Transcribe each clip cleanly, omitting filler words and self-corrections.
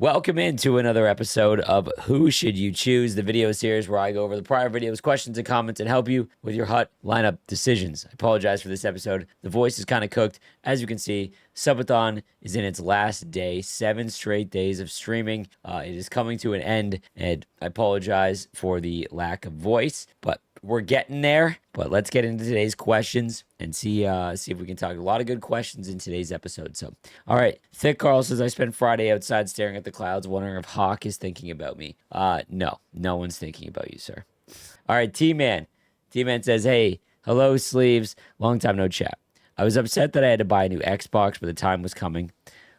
Welcome into another episode of Who Should You Choose, the video series where I go over the prior videos, questions, and comments and help you with your hut lineup decisions. I apologize for this episode. The voice is kind of cooked. As you can see, Subathon is in its last day, 7 straight days of streaming. It is coming to an end, and I apologize for the lack of voice, but we're getting there. But let's get into today's questions and see if we can talk a lot of good questions in today's episode. So, all right. Thick Carl says, I spent Friday outside staring at the clouds, wondering if Hawk is thinking about me. No one's thinking about you, sir. All right, T-Man. T-Man says, hey, hello, Sleeves. Long time no chat. I was upset that I had to buy a new Xbox, but the time was coming.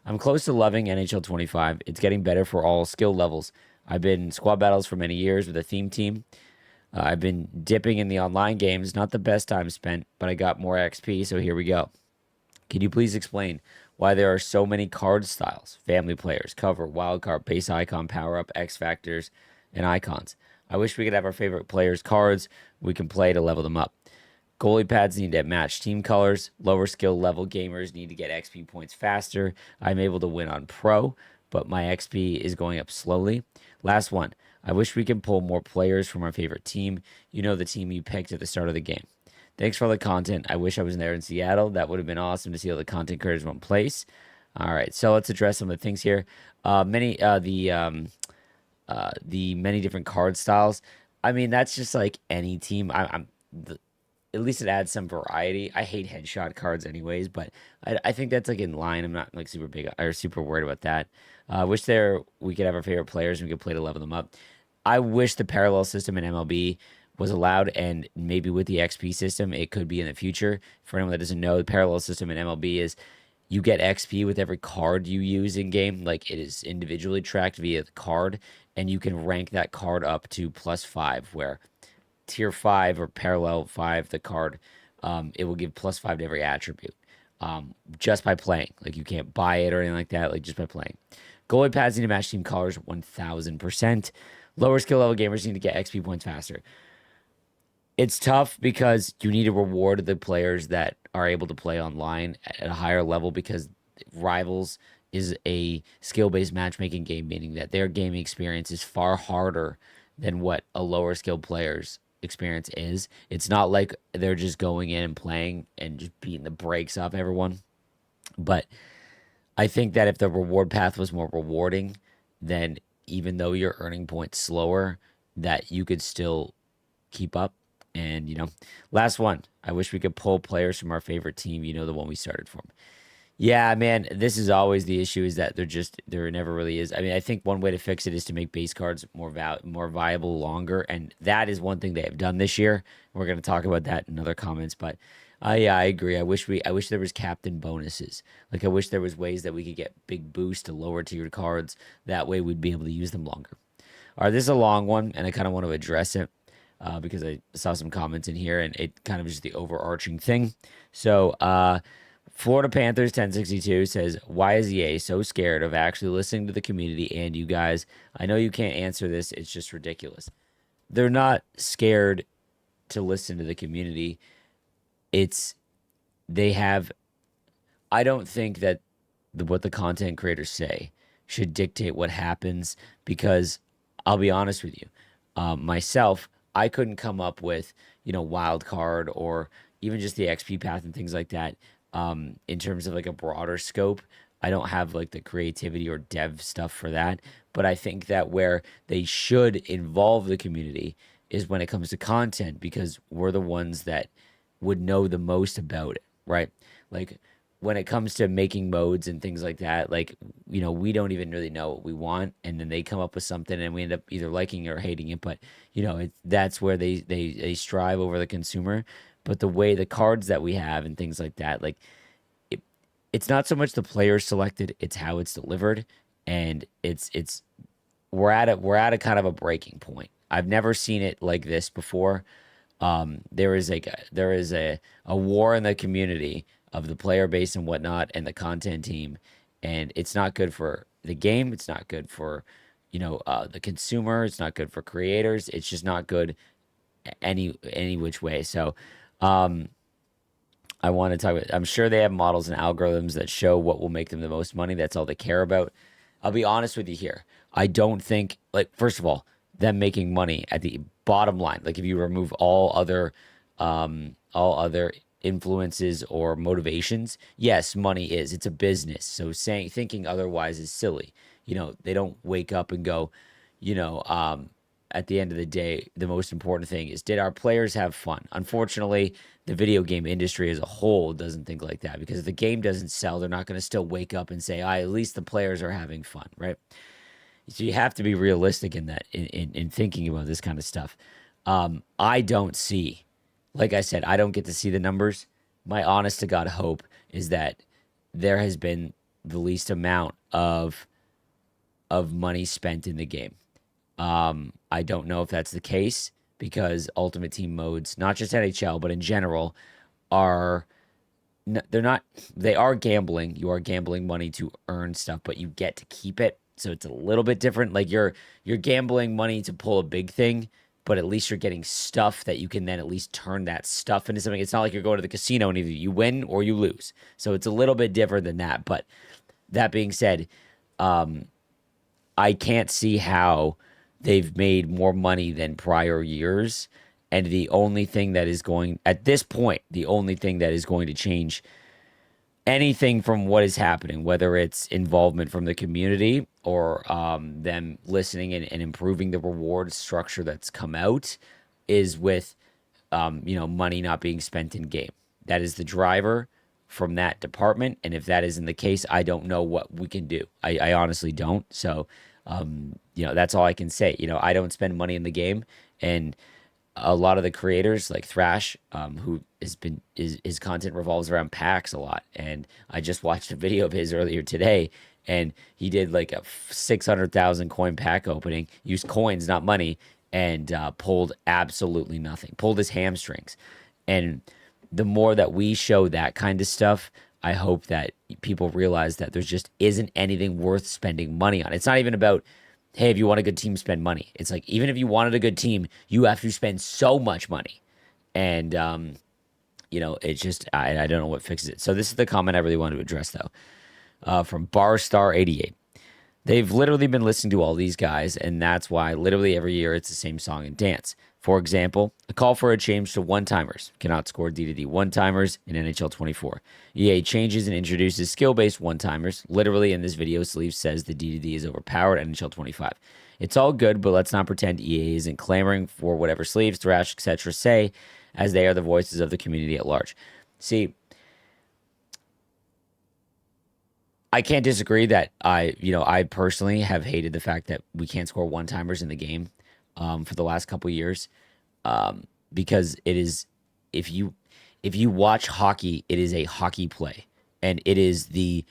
I'm close to loving NHL 25. It's getting better for all skill levels. I've been in squad battles for many years with a theme team. I've been dipping in the online games. Not the best time spent, but I got more XP, so here we go. Can you please explain why there are so many card styles? Family players, cover, wildcard, base icon, power-up, X factors, and icons. I wish we could have our favorite players' cards we can play to level them up. Goalie pads need to match team colors. Lower skill level gamers need to get XP points faster. I'm able to win on pro, but my XP is going up slowly. Last one. I wish we could pull more players from our favorite team. You know, the team you picked at the start of the game. Thanks for all the content. I wish I was there in Seattle. That would have been awesome to see all the content creators in one place. All right, so let's address some of the things here. The many different card styles. I mean, that's just like any team. At least it adds some variety. I hate headshot cards anyways, but I think that's like in line. I'm not like super big or super worried about that. Wish we could have our favorite players and we could play to level them up. I wish the parallel system in MLB was allowed, and maybe with the XP system, it could be in the future. For anyone that doesn't know, the parallel system in MLB is you get XP with every card you use in game. Like, it is individually tracked via the card, and you can rank that card up to +5, where tier 5 or parallel 5, the card, it will give +5 to every attribute just by playing. Like, you can't buy it or anything like that, like just by playing. Goalie pads need to match team colors 1000%. Lower skill level gamers need to get XP points faster. It's tough because you need to reward the players that are able to play online at a higher level, because Rivals is a skill-based matchmaking game, meaning that their gaming experience is far harder than what a lower skill player's experience is. It's not like they're just going in and playing and just beating the brakes off everyone. But I think that if the reward path was more rewarding, then even though you're earning points slower, that you could still keep up. And, last one. I wish we could pull players from our favorite team, the one we started from. Yeah, man, this is always the issue, is that there never really is. I mean, I think one way to fix it is to make base cards more viable longer, and that is one thing they have done this year. We're going to talk about that in other comments, but yeah, I agree. I wish there was captain bonuses. Like, I wish there was ways that we could get big boost to lower tiered cards. That way we'd be able to use them longer. All right, this is a long one, and I kind of want to address it because I saw some comments in here, and it kind of is the overarching thing. So, Florida Panthers 1062 says, why is EA so scared of actually listening to the community and you guys? I know you can't answer this. It's just ridiculous. They're not scared to listen to the community. I don't think that what the content creators say should dictate what happens, because I'll be honest with you. Myself, I couldn't come up with, wild card or even just the XP path and things like that. In terms of like a broader scope, I don't have like the creativity or dev stuff for that. But I think that where they should involve the community is when it comes to content, because we're the ones that would know the most about it, right? Like, when it comes to making modes and things like that, like, we don't even really know what we want, and then they come up with something and we end up either liking it or hating it. But that's where they strive over the consumer. But the way the cards that we have and things like that, like, it's not so much the players selected, it's how it's delivered. And we're at a kind of a breaking point. I've never seen it like this before. There is a war in the community of the player base and whatnot, and the content team, and it's not good for the game. It's not good for the consumer. It's not good for creators. It's just not good any which way. So I want to talk about, I'm sure they have models and algorithms that show what will make them the most money. That's all they care about. I'll be honest with you here. I don't think, like, first of all, them making money at the bottom line, like if you remove all other influences or motivations, yes, money is. It's a business. So thinking otherwise is silly. They don't wake up and go, you know, at the end of the day, the most important thing is, did our players have fun? Unfortunately, the video game industry as a whole doesn't think like that, because if the game doesn't sell, they're not going to still wake up and say, at least the players are having fun, right? So you have to be realistic in that, in thinking about this kind of stuff. I don't see, like I said, I don't get to see the numbers. My honest to God hope is that there has been the least amount of money spent in the game. I don't know if that's the case, because Ultimate Team modes, not just NHL, but in general, are they are gambling. You are gambling money to earn stuff, but you get to keep it. So it's a little bit different. Like you're gambling money to pull a big thing, but at least you're getting stuff that you can then at least turn that stuff into something. It's not like you're going to the casino and either you win or you lose. So it's a little bit different than that. But that being said, I can't see how they've made more money than prior years. And the only thing that is going, at this point, the only thing that is going to change anything from what is happening, whether it's involvement from the community or them listening and improving the reward structure that's come out, is with money not being spent in game. That is the driver from that department. And if that isn't the case, I don't know what we can do. I honestly don't. So that's all I can say. I don't spend money in the game, and a lot of the creators like Thrash, who his content revolves around packs a lot. And I just watched a video of his earlier today, and he did like a 600,000 coin pack opening, used coins, not money, and pulled absolutely nothing, pulled his hamstrings. And the more that we show that kind of stuff, I hope that people realize that there just isn't anything worth spending money on. It's not even about, hey, if you want a good team, spend money. It's like, even if you wanted a good team, you have to spend so much money. And, it's just, I don't know what fixes it. So this is the comment I really wanted to address, though, from Barstar88. They've literally been listening to all these guys, and that's why literally every year it's the same song and dance. For example, a call for a change to one-timers. Cannot score D2D one-timers in NHL 24. EA changes and introduces skill-based one-timers. Literally in this video, Sleeve says the D2D is overpowered at NHL 25. It's all good, but let's not pretend EA isn't clamoring for whatever Sleeves, Thrash, etc. say, as they are the voices of the community at large. See, I can't disagree that I personally have hated the fact that we can't score one-timers in the game for the last couple years, because it is, if you watch hockey, it is a hockey play, and it is the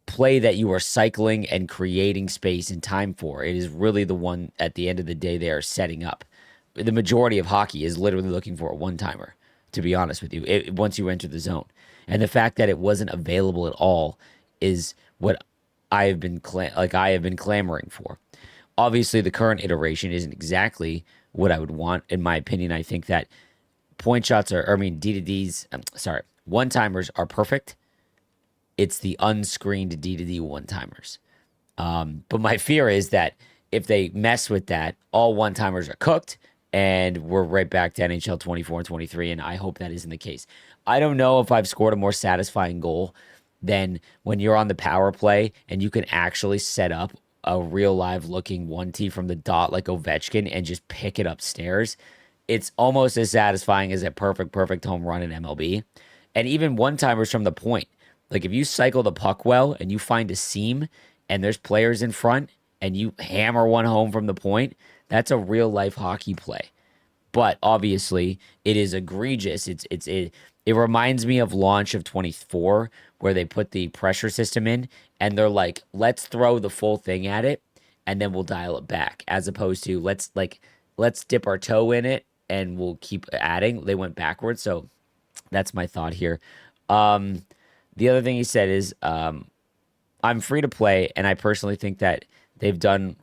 play that you are cycling and creating space and time for. It is really the one at the end of the day they are setting up. The majority of hockey is literally looking for a one-timer, to be honest with you, once you enter the zone. And the fact that it wasn't available at all is what I have been clamoring for. Obviously, the current iteration isn't exactly what I would want. In my opinion, I think that one-timers are perfect. It's the unscreened D2D one-timers. But my fear is that if they mess with that, all one-timers are cooked, and we're right back to NHL 24 and 23, and I hope that isn't the case. I don't know if I've scored a more satisfying goal than when you're on the power play and you can actually set up a real live looking 1T from the dot like Ovechkin and just pick it upstairs. It's almost as satisfying as a perfect home run in MLB. And even one-timers from the point. Like if you cycle the puck well and you find a seam and there's players in front and you hammer one home from the point, that's a real life hockey play. But obviously it is egregious. It reminds me of launch of 24, where they put the pressure system in and they're like, let's throw the full thing at it and then we'll dial it back, as opposed to let's dip our toe in it and we'll keep adding. They went backwards. So that's my thought here. The other thing he said is, I'm free to play, and I personally think that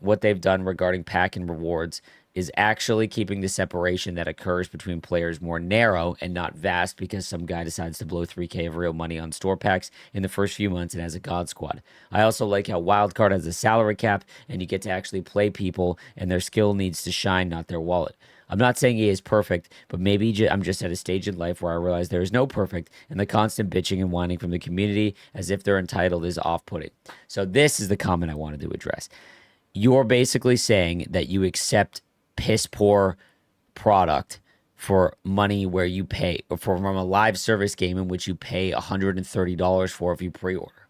what they've done regarding pack and rewards is actually keeping the separation that occurs between players more narrow and not vast because some guy decides to blow 3K of real money on store packs in the first few months and has a God Squad. I also like how Wildcard has a salary cap and you get to actually play people and their skill needs to shine, not their wallet. I'm not saying EA is perfect, but maybe I'm just at a stage in life where I realize there is no perfect, and the constant bitching and whining from the community as if they're entitled is off-putting. So this is the comment I wanted to address. You're basically saying that you accept piss poor product for money where you pay, or from a live service game in which you pay $130 for if you pre-order.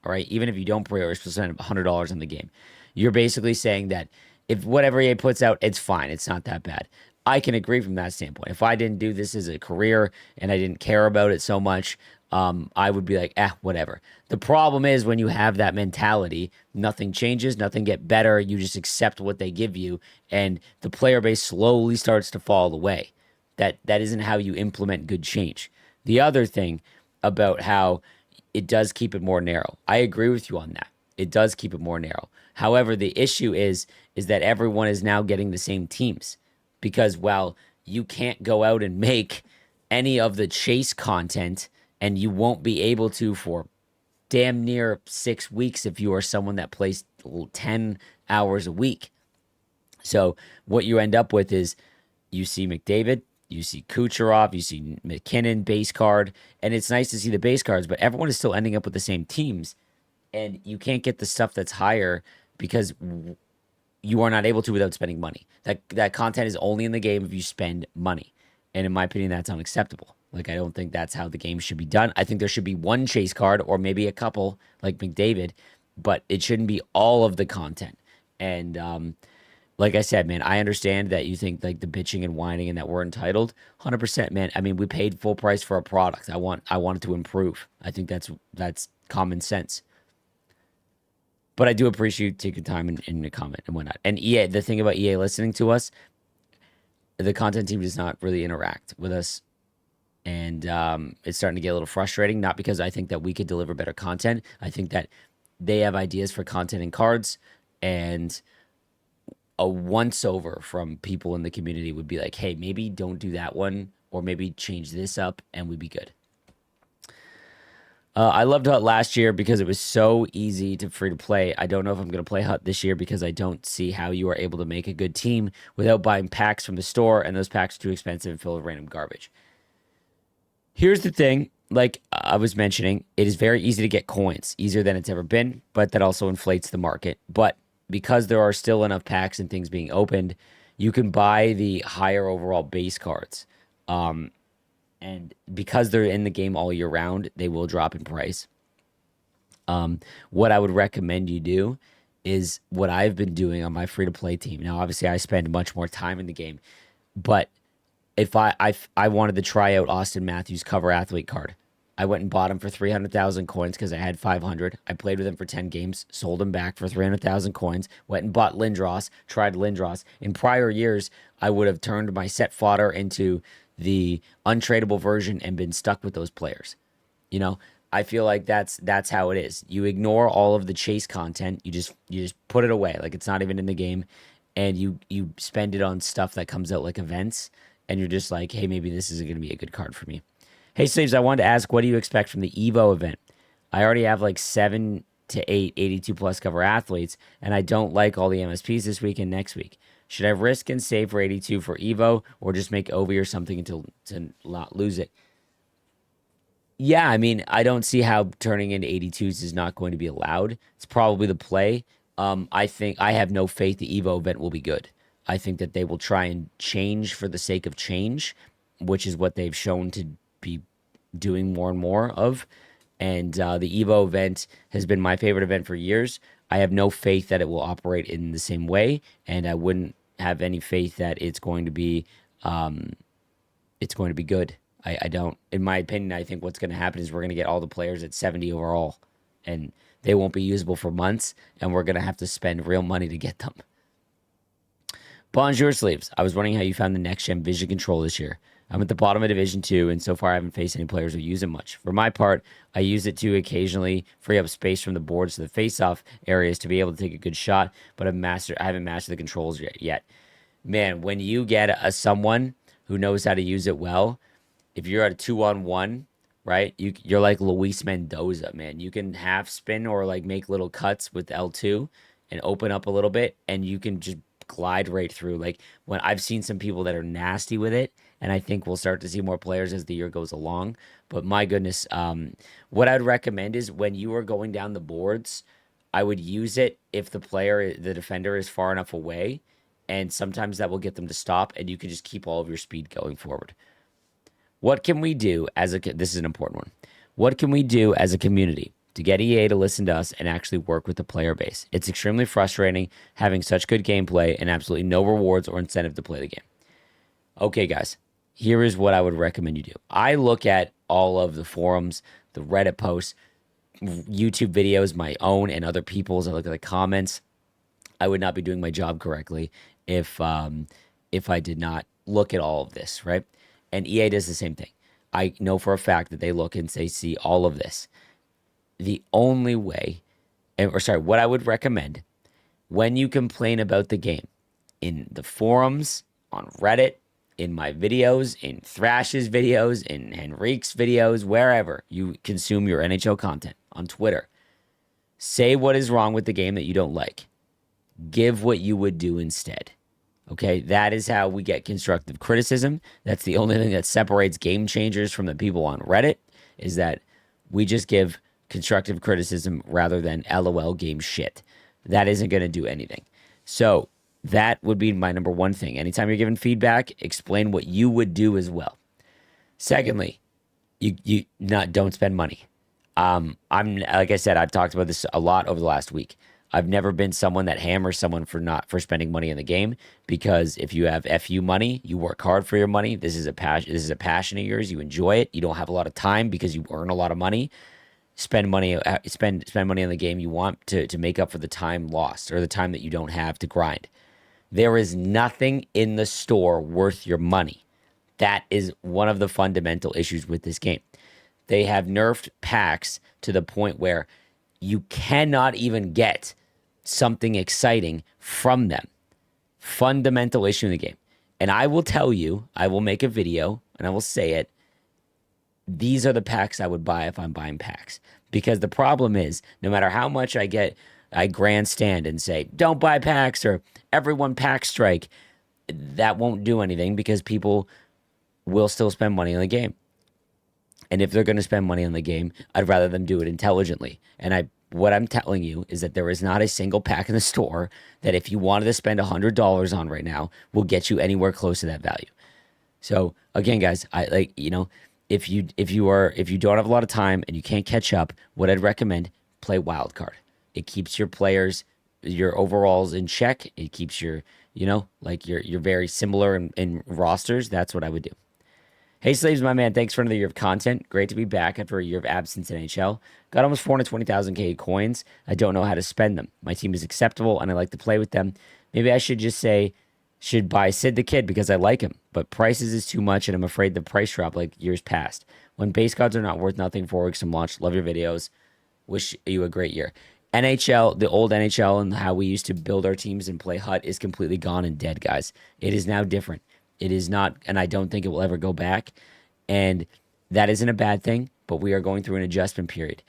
All right, even if you don't pre-order, you're supposed to spend $100 on the game. You're basically saying that if whatever EA puts out, it's fine. It's not that bad. I can agree from that standpoint. If I didn't do this as a career and I didn't care about it so much, I would be like, whatever. The problem is when you have that mentality, nothing changes, nothing get better. You just accept what they give you, and the player base slowly starts to fall away. That isn't how you implement good change. The other thing about how it does keep it more narrow, I agree with you on that. It does keep it more narrow. However, the issue is that everyone is now getting the same teams because, well, you can't go out and make any of the chase content, and you won't be able to for damn near 6 weeks if you are someone that plays 10 hours a week. So what you end up with is you see McDavid, you see Kucherov, you see McKinnon base card, and it's nice to see the base cards, but everyone is still ending up with the same teams, and you can't get the stuff that's higher because you are not able to without spending money. That content is only in the game if you spend money, and in my opinion, that's unacceptable. Like, I don't think that's how the game should be done. I think there should be one chase card or maybe a couple like McDavid, but it shouldn't be all of the content. And like I said, man, I understand that you think like the bitching and whining and that we're entitled. 100%, man. I mean, we paid full price for a product. I want it to improve. I think that's common sense. But I do appreciate you taking time in the comment and whatnot. And EA, the thing about EA listening to us, the content team does not really interact with us. And it's starting to get a little frustrating, not because I think that we could deliver better content. I think that they have ideas for content and cards, and a once-over from people in the community would be like, hey, maybe don't do that one, or maybe change this up, and we'd be good. I loved Hut last year because it was so easy to free to play. I don't know if I'm going to play Hut this year because I don't see how you are able to make a good team without buying packs from the store, and those packs are too expensive and filled with random garbage. Here's the thing, like I was mentioning, it is very easy to get coins, easier than it's ever been, but that also inflates the market. But because there are still enough packs and things being opened, you can buy the higher overall base cards. And because they're in the game all year round, they will drop in price. What I would recommend you do is what I've been doing on my free-to-play team. Now, obviously, I spend much more time in the game, but if I wanted to try out Auston Matthews cover athlete card, I went and bought him for 300,000 coins because I had 500. I played with him for 10 games, sold him back for 300,000 coins, went and bought Lindros, tried Lindros. In prior years, I would have turned my set fodder into the untradeable version and been stuck with those players. You know, I feel like that's how it is. You ignore all of the chase content. You just put it away like it's not even in the game, and you spend it on stuff that comes out like events. And you're just like, hey, maybe this isn't going to be a good card for me. Hey, Slaves, I wanted to ask, what do you expect from the EVO event? I already have like 7 to 8 82 plus cover athletes, and I don't like all the MSPs this week and next week. Should I risk and save for 82 for EVO, or just make OV or something to not lose it? Yeah, I mean, I don't see how turning into 82s is not going to be allowed. It's probably the play. I think I have no faith the EVO event will be good. I think that they will try and change for the sake of change, which is what they've shown to be doing more and more of. And the EVO event has been my favorite event for years. I have no faith that it will operate in the same way, and I wouldn't have any faith that it's going to be good. I don't. In my opinion, I think what's going to happen is we're going to get all the players at 70 overall, and they won't be usable for months, and we're going to have to spend real money to get them. Bonjour, Sleeves. I was wondering how you found the next-gen Vision Control this year. I'm at the bottom of Division 2, and so far I haven't faced any players who use it much. For my part, I use it to occasionally free up space from the boards to the face-off areas to be able to take a good shot, but I haven't mastered the controls yet. man, when you get someone who knows how to use it well, if you're at a 2-on-1, right? You're like Luis Mendoza, man. You can half spin or like make little cuts with L2 and open up a little bit, and you can just glide right through. Like when I've seen some people that are nasty with it, and I think we'll start to see more players as the year goes along. But my goodness, what I'd recommend is when you are going down the boards, I would use it if the defender is far enough away, and sometimes that will get them to stop, and you can just keep all of your speed going forward. What can we do this is an important one. What can we do as a community to get EA to listen to us and actually work with the player base? It's extremely frustrating having such good gameplay and absolutely no rewards or incentive to play the game. Okay, guys, here is what I would recommend you do. I look at all of the forums, the Reddit posts, YouTube videos, my own and other people's. I look at the comments. I would not be doing my job correctly if I did not look at all of this, right? And EA does the same thing. I know for a fact that they look and they see all of this. The only way, what I would recommend when you complain about the game in the forums, on Reddit, in my videos, in Thrash's videos, in Henrique's videos, wherever you consume your NHL content, on Twitter, say what is wrong with the game that you don't like. Give what you would do instead. Okay, that is how we get constructive criticism. That's the only thing that separates game changers from the people on Reddit, is that we just give constructive criticism rather than LOL game shit. That isn't going to do anything. So that would be my number one thing. Anytime you're giving feedback, explain what you would do as well. Secondly, you don't spend money. I'm like I said, I've talked about this a lot over the last week. I've never been someone that hammers someone for spending money in the game, because if you have FU money, you work hard for your money. This is a passion of yours. You enjoy it. You don't have a lot of time because you earn a lot of money. Spend money on the game you want to make up for the time lost or the time that you don't have to grind. There is nothing in the store worth your money. That is one of the fundamental issues with this game. They have nerfed packs to the point where you cannot even get something exciting from them. Fundamental issue in the game. And I will tell you, I will make a video and I will say it. These are the packs I would buy if I'm buying packs. Because the problem is, no matter how much I grandstand and say, don't buy packs or everyone pack strike. That won't do anything because people will still spend money on the game. And if they're going to spend money on the game, I'd rather them do it intelligently. And what I'm telling you is that there is not a single pack in the store that if you wanted to spend $100 on right now will get you anywhere close to that value. So again, guys, if you don't have a lot of time and you can't catch up, what I'd recommend, play Wildcard. It keeps your players, your overalls in check. It keeps you're very similar in rosters. That's what I would do. Hey, Slaves, my man, thanks for another year of content. Great to be back after a year of absence in NHL. Got almost 420,000 K coins. I don't know how to spend them. My team is acceptable, and I like to play with them. Maybe I should buy Sid the Kid because I like him, but prices is too much, and I'm afraid the price drop like years past. When base cards are not worth nothing 4 weeks from launch, love your videos. Wish you a great year. NHL, the old NHL and how we used to build our teams and play HUT is completely gone and dead, guys. It is now different. It is not, and I don't think it will ever go back. And that isn't a bad thing, but we are going through an adjustment period.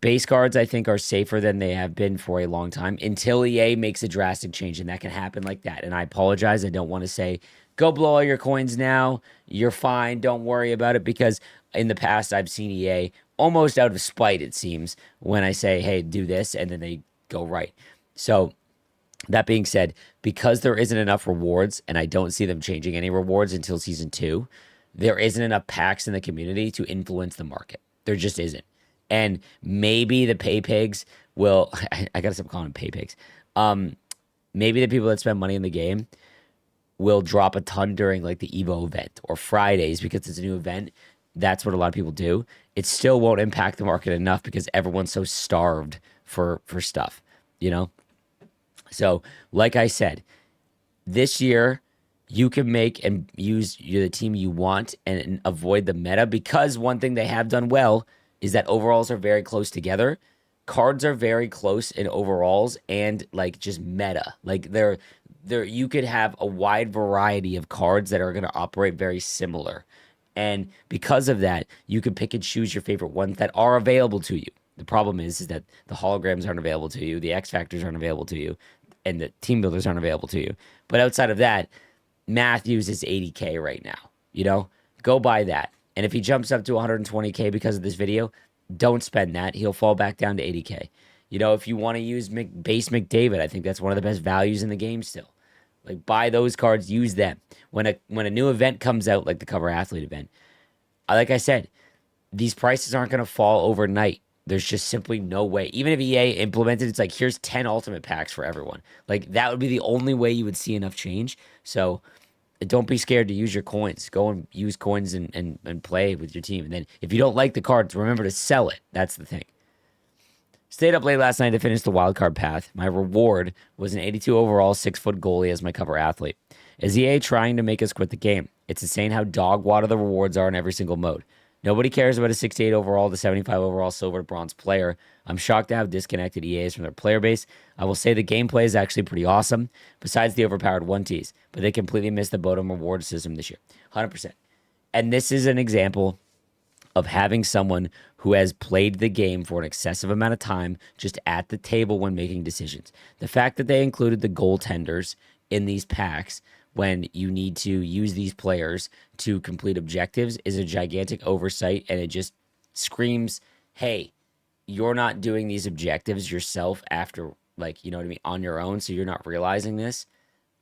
Base cards, I think, are safer than they have been for a long time until EA makes a drastic change, and that can happen like that. And I apologize. I don't want to say, go blow all your coins now. You're fine. Don't worry about it, because in the past, I've seen EA almost out of spite, it seems, when I say, hey, do this, and then they go right. So that being said, because there isn't enough rewards, and I don't see them changing any rewards until Season 2, there isn't enough packs in the community to influence the market. There just isn't. And maybe the pay pigs will, I gotta stop calling them pay pigs. Maybe the people that spend money in the game will drop a ton during like the Evo event or Fridays because it's a new event. That's what a lot of people do. It still won't impact the market enough because everyone's so starved for stuff, you know? So, like I said, this year you can make and use the team you want and avoid the meta, because one thing they have done well is that overalls are very close together. Cards are very close in overalls and like just meta. Like there you could have a wide variety of cards that are going to operate very similar. And because of that, you can pick and choose your favorite ones that are available to you. The problem is that the holograms aren't available to you, the X Factors aren't available to you, and the team builders aren't available to you. But outside of that, Matthews is 80K right now. You know, go buy that. And if he jumps up to 120K because of this video, don't spend that. He'll fall back down to 80K. You know, if you want to use base McDavid, I think that's one of the best values in the game still. Like, buy those cards, use them. When a new event comes out, like the Cover Athlete event, like I said, these prices aren't going to fall overnight. There's just simply no way. Even if EA implemented, it's like, here's 10 ultimate packs for everyone. Like, that would be the only way you would see enough change. So don't be scared to use your coins. Go and use coins and play with your team. And then if you don't like the cards, remember to sell it. That's the thing. Stayed up late last night to finish the wildcard path. My reward was an 82 overall 6-foot goalie as my cover athlete. Is EA trying to make us quit the game? It's insane how dog water the rewards are in every single mode. Nobody cares about a 68 overall to 75 overall silver to bronze player. I'm shocked to have disconnected EAs from their player base. I will say the gameplay is actually pretty awesome, besides the overpowered 1Ts, but they completely missed the bottom reward system this year. 100%. And this is an example of having someone who has played the game for an excessive amount of time just at the table when making decisions. The fact that they included the goaltenders in these packs when you need to use these players to complete objectives is a gigantic oversight, and it just screams, hey, you're not doing these objectives yourself after, like, you know what I mean, on your own, so you're not realizing this.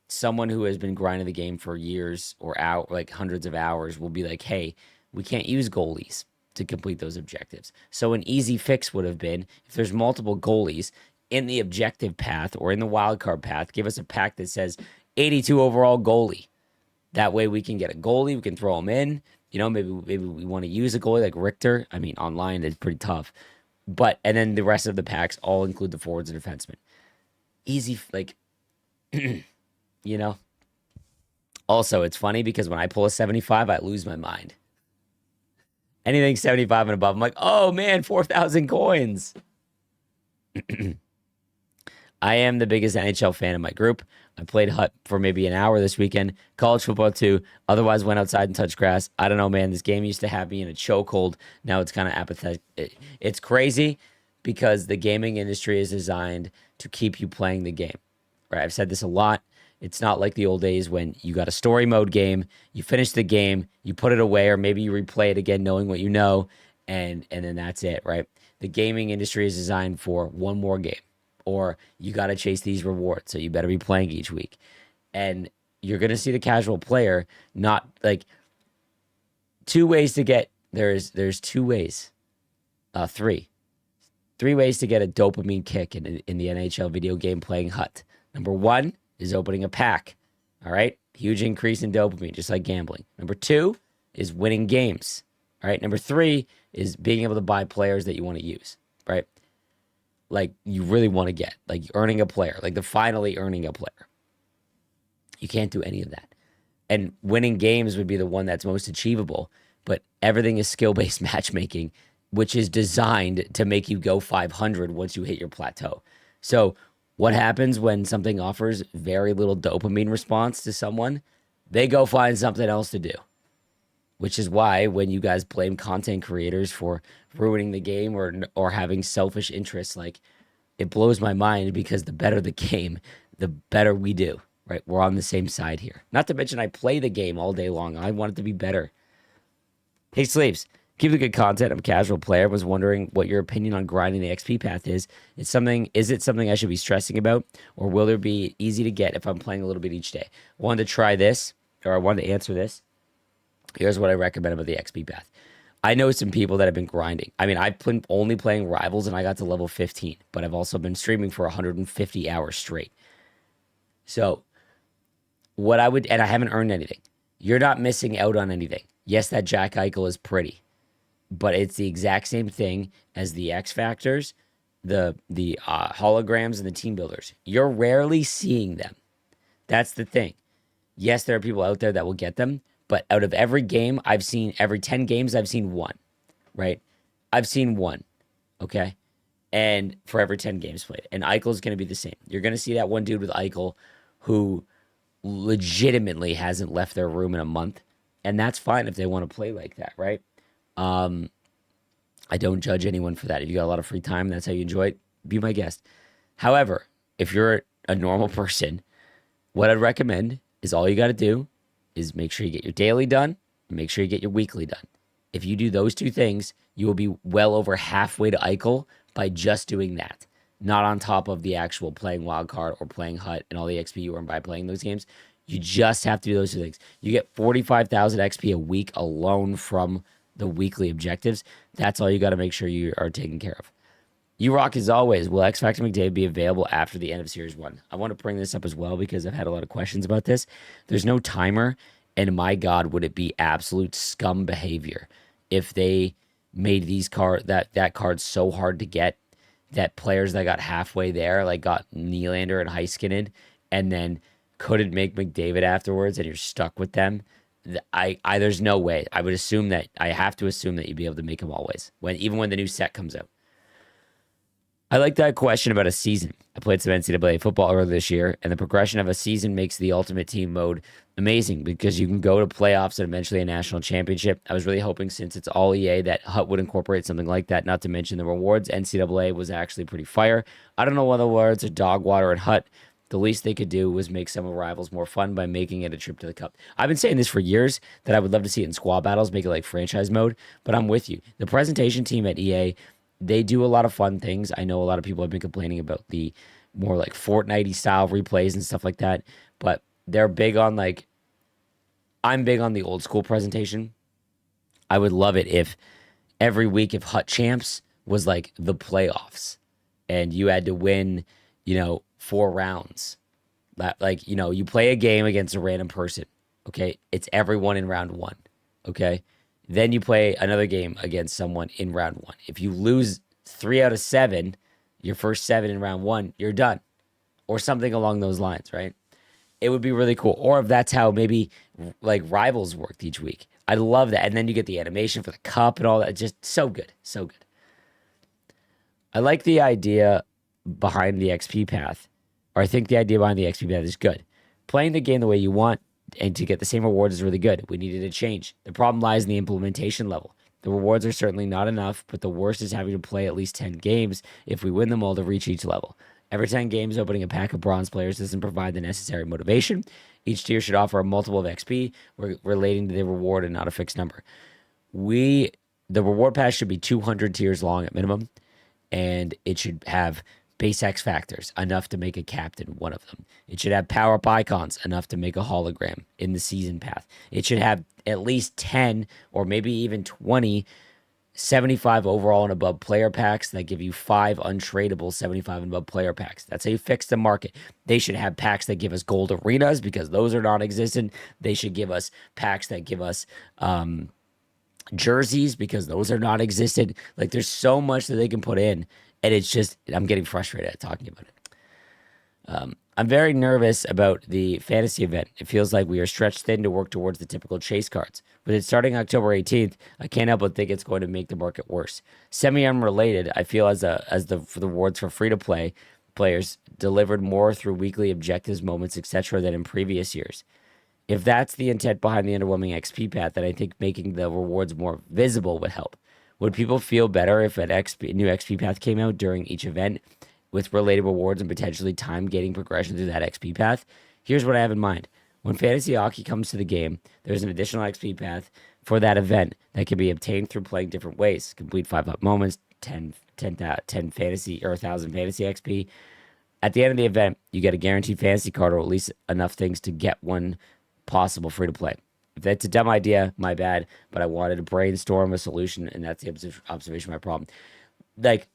Someone who has been grinding the game for years or like hundreds of hours will be like, hey, we can't use goalies to complete those objectives. So an easy fix would have been, if there's multiple goalies in the objective path or in the wildcard path, give us a pack that says 82 overall goalie. That way we can get a goalie, we can throw him in. You know, maybe we want to use a goalie like Richter. I mean, online it's pretty tough. But, and then the rest of the packs all include the forwards and defensemen. Easy, like, you know. Also, it's funny because when I pull a 75, I lose my mind. Anything 75 and above, I'm like, oh man, 4,000 coins. I am the biggest NHL fan in my group. I played Hut for maybe an hour this weekend. College football too. Otherwise, went outside and touched grass. I don't know, man. This game used to have me in a chokehold. Now it's kind of apathetic. It's crazy because the gaming industry is designed to keep you playing the game. Right? I've said this a lot. It's not like the old days when you got a story mode game, you finish the game, you put it away, or maybe you replay it again knowing what you know, and then that's it, right? The gaming industry is designed for one more game, or you got to chase these rewards, so you better be playing each week. And you're going to see the casual player not, like, two ways to get, there's two ways, three ways to get a dopamine kick in the NHL video game playing Hut. Number one is opening a pack. All right. Huge increase in dopamine, just like gambling. Number two is winning games. All right. Number three is being able to buy players that you want to use. Right. Like you really want to get, like earning a player, like the finally earning a player. You can't do any of that. And winning games would be the one that's most achievable. But everything is skill-based matchmaking, which is designed to make you go 500 once you hit your plateau. So what happens when something offers very little dopamine response to someone? They go find something else to do, which is why when you guys blame content creators for ruining the game or having selfish interests, like, it blows my mind, because the better the game, the better we do, right? We're on the same side here. Not to mention I play the game all day long. I want it to be better. Hey, Sleeves. Keep the good content. I'm a casual player. Was wondering what your opinion on grinding the XP path is. Is it something I should be stressing about, or will it be easy to get if I'm playing a little bit each day? I wanted to try this, or I wanted to answer this. Here's what I recommend about the XP path. I know some people that have been grinding. I mean, I've been only playing Rivals and I got to level 15, but I've also been streaming for 150 hours straight. So what I would, and I haven't earned anything. You're not missing out on anything. Yes, that Jack Eichel is pretty, but it's the exact same thing as the X Factors, the holograms, and the team builders. You're rarely seeing them. That's the thing. Yes, there are people out there that will get them, but out of every game I've seen, every 10 games, I've seen one, right? I've seen one, okay? And for every 10 games played. And Eichel's going to be the same. You're going to see that one dude with Eichel who legitimately hasn't left their room in a month, and that's fine if they want to play like that, right? Um, I don't judge anyone for that. If you got a lot of free time, that's how you enjoy it, be my guest. However, if you're a normal person, what I'd recommend is all you got to do is make sure you get your daily done, and make sure you get your weekly done. If you do those two things, you will be well over halfway to Eichel by just doing that. Not on top of the actual playing wildcard or playing hut and all the XP you earn by playing those games. You just have to do those two things. You get 45,000 XP a week alone from the weekly objectives. That's all you got to make sure you are taken care of. You rock as always. Will X Factor McDavid be available after the end of Series 1? I want to bring this up as well because I've had a lot of questions about this. There's no timer, and my God, would it be absolute scum behavior if they made that card so hard to get that players that got halfway there, like got Nylander and Heiskanen, and then couldn't make McDavid afterwards, and you're stuck with them. There's no way. I have to assume that you'd be able to make them always, even when the new set comes out. I like that question about a season. I played some NCAA football earlier this year, and the progression of a season makes the Ultimate Team mode amazing because you can go to playoffs and eventually a national championship. I was really hoping, since it's all EA, that Hut would incorporate something like that, not to mention the rewards. NCAA was actually pretty fire. I don't know whether the words are dog water and Hut. The least they could do was make some of Rivals more fun by making it a trip to the cup. I've been saying this for years, that I would love to see it in squad battles, make it like franchise mode, but I'm with you. The presentation team at EA, they do a lot of fun things. I know a lot of people have been complaining about the more like Fortnite-y style replays and stuff like that, but they're big on like, I'm big on the old school presentation. I would love it if every week, if Hut Champs was like the playoffs and you had to win, 4 rounds. Like, you play a game against a random person. Okay. It's everyone in round 1. Okay. Then you play another game against someone in round 1. If you lose 3 out of 7, your first 7 in round 1, you're done. Or something along those lines, right? It would be really cool. Or if that's how maybe like Rivals worked each week. I love that. And then you get the animation for the cup and all that. Just so good. So good. I like the idea behind the XP path. Or I think the idea behind the XP path is good. Playing the game the way you want and to get the same rewards is really good. We needed a change. The problem lies in the implementation level. The rewards are certainly not enough, but the worst is having to play at least 10 games if we win them all to reach each level. Every 10 games, opening a pack of bronze players doesn't provide the necessary motivation. Each tier should offer a multiple of XP relating to the reward and not a fixed number. The reward pass should be 200 tiers long at minimum, and it should have base X factors, enough to make a captain one of them. It should have power-up icons, enough to make a hologram in the season path. It should have at least 10 or maybe even 20 75 overall and above player packs that give you 5 untradeable 75 and above player packs. That's how you fix the market. They should have packs that give us gold arenas because those are non-existent. They should give us packs that give us jerseys because those are non-existent. Like, there's so much that they can put in, and it's just, I'm getting frustrated at talking about it. I'm very nervous about the fantasy event. It feels like we are stretched thin to work towards the typical chase cards. With it starting October 18th, I can't help but think it's going to make the market worse. Semi-unrelated, I feel as the rewards for free-to-play players delivered more through weekly objectives, moments, etc. than in previous years. If that's the intent behind the underwhelming XP path, then I think making the rewards more visible would help. Would people feel better if an new XP path came out during each event with related rewards and potentially time-gating progression through that XP path? Here's what I have in mind. When Fantasy Hockey comes to the game, there's an additional XP path for that event that can be obtained through playing different ways. Complete 5-up moments, 10 fantasy or 1,000 fantasy XP. At the end of the event, you get a guaranteed fantasy card or at least enough things to get one possible free-to-play. If that's a dumb idea, my bad, but I wanted to brainstorm a solution, and that's the observation of my problem. Like,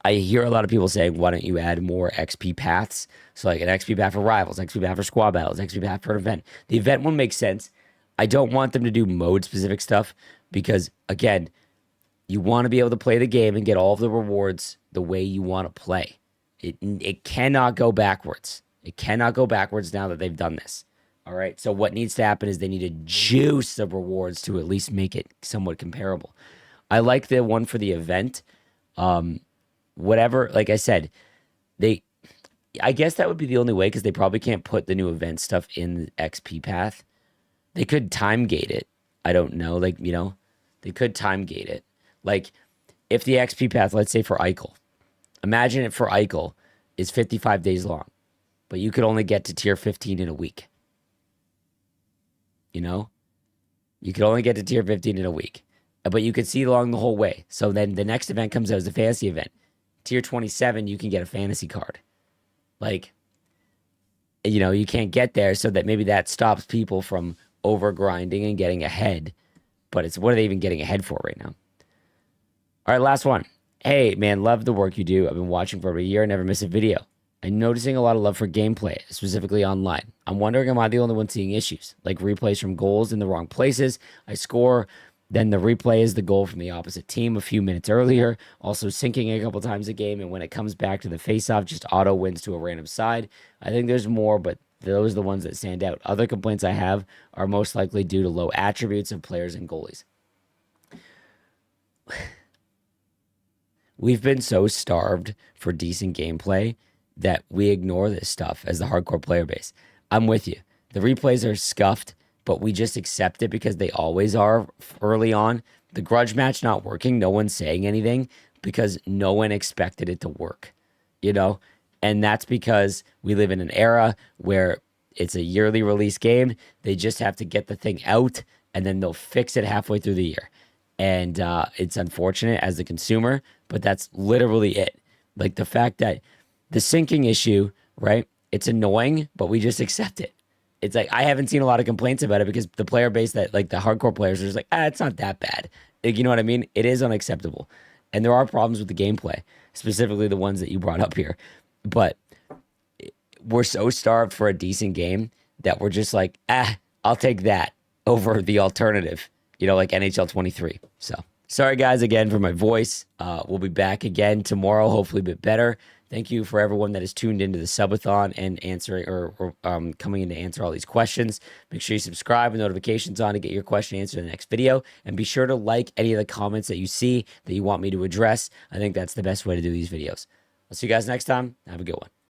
I hear a lot of people saying, why don't you add more XP paths? So like an XP path for Rivals, XP path for squad battles, XP path for an event. The event one makes sense. I don't want them to do mode-specific stuff because, again, you want to be able to play the game and get all of the rewards the way you want to play. It cannot go backwards. It cannot go backwards now that they've done this. All right? So what needs to happen is they need to juice the rewards to at least make it somewhat comparable. I like the one for the event. Whatever, like I said, I guess that would be the only way because they probably can't put the new event stuff in the XP path. They could time gate it. I don't know. Like, they could time gate it. Like, if the XP path, let's say for Eichel, imagine it for Eichel is 55 days long, but you could only get to tier 15 in a week. You could only get to tier 15 in a week, but you could see along the whole way. So then the next event comes out as a fantasy event. Tier 27, you can get a fantasy card. Like, you can't get there, so that maybe that stops people from over grinding and getting ahead. But it's what are they even getting ahead for right now? All right, last one. Hey, man, love the work you do. I've been watching for over a year and never miss a video. I'm noticing a lot of love for gameplay, specifically online. I'm wondering, am I the only one seeing issues? Like replays from goals in the wrong places. I score, then the replay is the goal from the opposite team a few minutes earlier. Also syncing a couple times a game, and when it comes back to the face-off, just auto wins to a random side. I think there's more, but those are the ones that stand out. Other complaints I have are most likely due to low attributes of players and goalies. We've been so starved for decent gameplay that we ignore this stuff as the hardcore player base. I'm with you. The replays are scuffed, but we just accept it because they always are early on. The grudge match not working, no one's saying anything because no one expected it to work, And that's because we live in an era where it's a yearly release game. They just have to get the thing out, and then they'll fix it halfway through the year. And it's unfortunate as the consumer, but that's literally it. Like the fact that the syncing issue, right? It's annoying, but we just accept it. It's like I haven't seen a lot of complaints about it because the player base that like the hardcore players are just like, it's not that bad. Like, you know what I mean? It is unacceptable. And there are problems with the gameplay, specifically the ones that you brought up here. But we're so starved for a decent game that we're just like, I'll take that over the alternative, like NHL 23. So sorry, guys, again for my voice. We'll be back again tomorrow, hopefully a bit better. Thank you for everyone that is tuned into the subathon and answering or coming in to answer all these questions. Make sure you subscribe with notifications on to get your question answered in the next video. And be sure to like any of the comments that you see that you want me to address. I think that's the best way to do these videos. I'll see you guys next time. Have a good one.